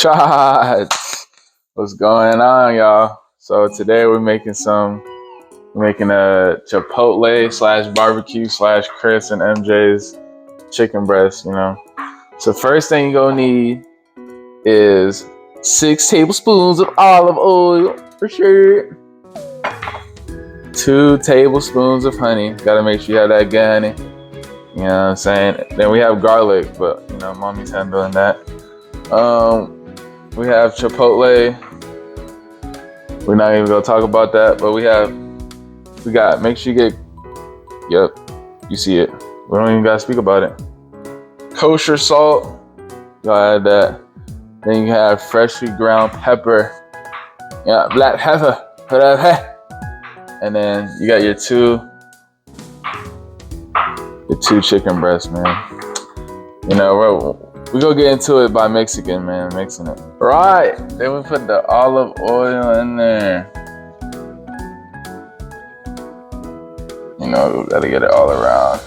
Shots. What's going on, y'all? So today we're making a Chipotle / barbecue / Chris and MJ's chicken breast, So first thing you're gonna need is 6 tablespoons of olive oil for sure. 2 tablespoons of honey. Gotta make sure you have that good honey. You know what I'm saying? Then we have garlic, but mommy's handling that. We have Chipotle. We're not even gonna talk about that, but make sure you get, yep, you see it. We don't even gotta speak about it. Kosher salt, y'all add that. Then you have freshly ground pepper. Yeah, black pepper. And then you got your two chicken breasts, man. We're gonna get into it by mixing it. Right, then we put the olive oil in there. We gotta get it all around.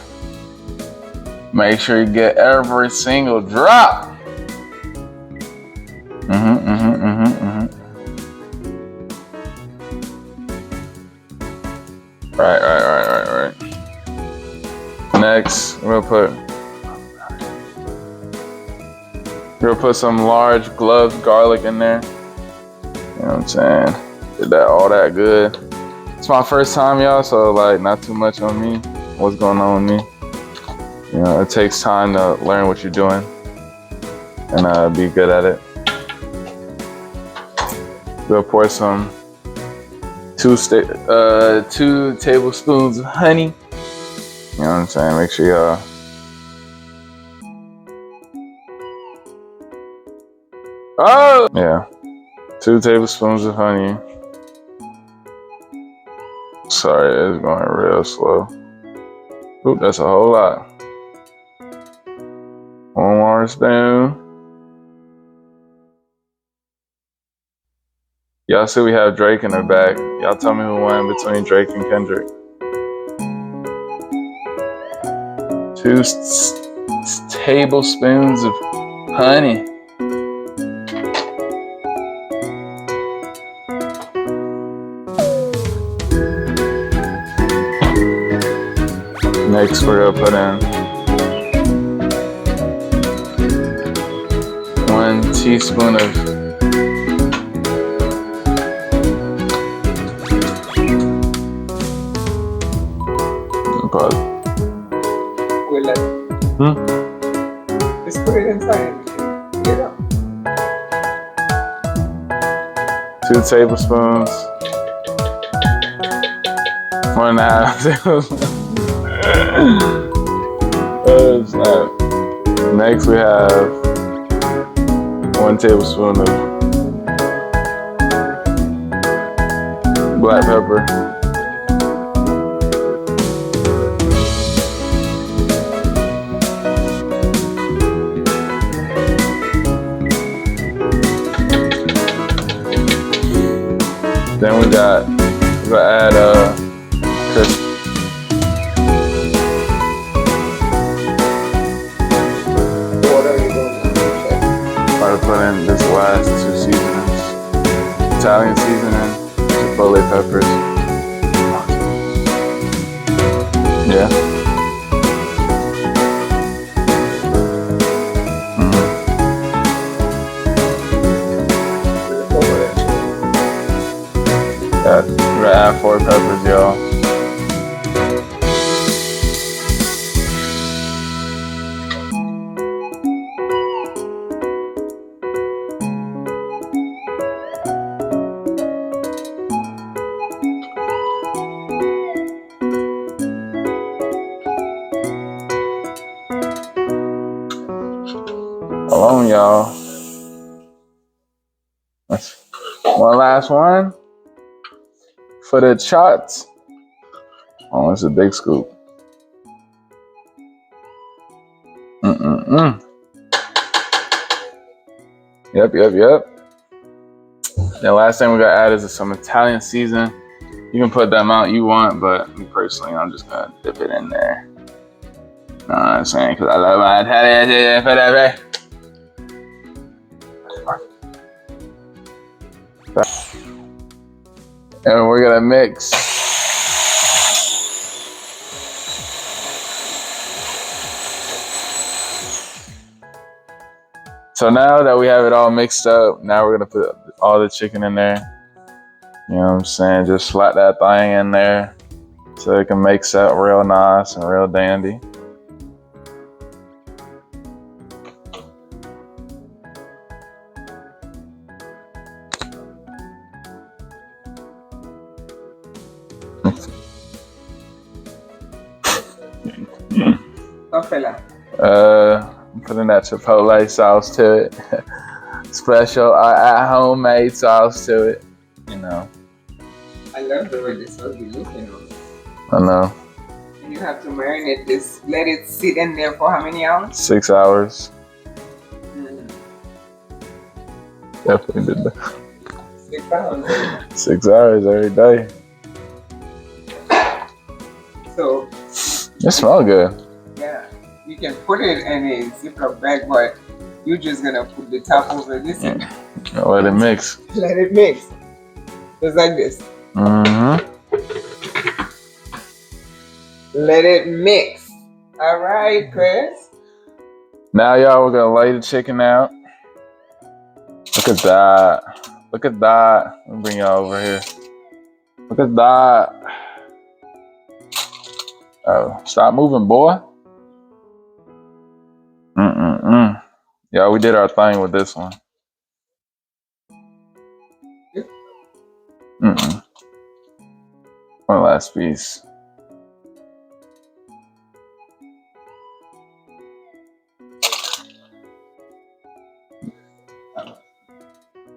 Make sure you get every single drop. Right. Next, we're gonna put some large cloves garlic in there. You know what I'm saying? Did that all that good. It's my first time, y'all, so not too much on me. What's going on with me? It takes time to learn what you're doing and be good at it. We'll pour some 2 tablespoons of honey. You know what I'm saying? Make sure y'all. Oh! Yeah. 2 tablespoons of honey. Sorry, it's going real slow. Oop, that's a whole lot. 1 more spoon. Y'all see we have Drake in the back. Y'all tell me who won between Drake and Kendrick. 2 tablespoons of honey. Next, we're gonna put in 1 teaspoon of Just put it inside. Get up. 2 tablespoons. 1.5 tablespoons. Oh, snap. Next, we have 1 tablespoon of black pepper. Then we're gonna add Chris. Put in this last 2 seasonings. Italian seasoning, Chipotle peppers. Yeah. We're gonna add 4 peppers, y'all. Hold on, y'all. One last one for the shots. Oh, it's a big scoop. Yep. The last thing we're gonna add is some Italian season. You can put the amount you want, but me personally, I'm just gonna dip it in there. Know what I'm saying? Because I love my Italian season. And we're gonna mix. So now that we have it all mixed up, now we're gonna put all the chicken in there. You know what I'm saying? Just slap that thing in there so it can mix up real nice and real dandy. Oh, fella. I'm putting that Chipotle sauce to it. Special at-home made sauce to it. You know. I love the way this was looking. I know. And you have to marinate this. Let it sit in there for how many hours? 6 hours. Definitely did that. 6 hours. 6 hours every day. So. It smells good. Yeah. You can put it in a Ziploc bag, but you're just gonna put the top over this. Let it mix. Let it mix. Just like this. Mm-hmm. Let it mix. All right, Chris. Now, y'all, we're gonna lay the chicken out. Look at that. Look at that. Let me bring y'all over here. Look at that. Oh, stop moving, boy. Yeah, we did our thing with this one. One last piece.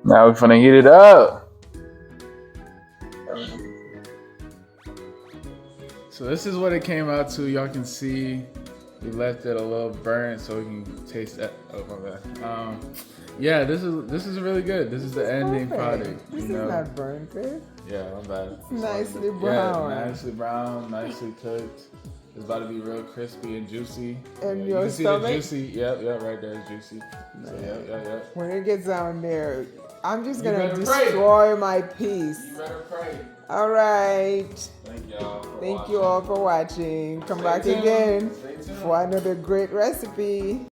Now we're finna heat it up. So this is what it came out to. Y'all can see we left it a little burnt so we can taste that. Oh my bad. Yeah, this is really good. This is the ending product. This is not burnt, Chris. Yeah, my bad. It's nicely brown. Yeah, nicely brown, nicely cooked. It's about to be real crispy and juicy. And you your can see stomach? the juicy. Yep, right there is juicy. So yep. When it gets down there, I'm just You gonna better destroy my piece. You better pray. All right. Thank y'all. Thank you all for watching. Come back again for another great recipe.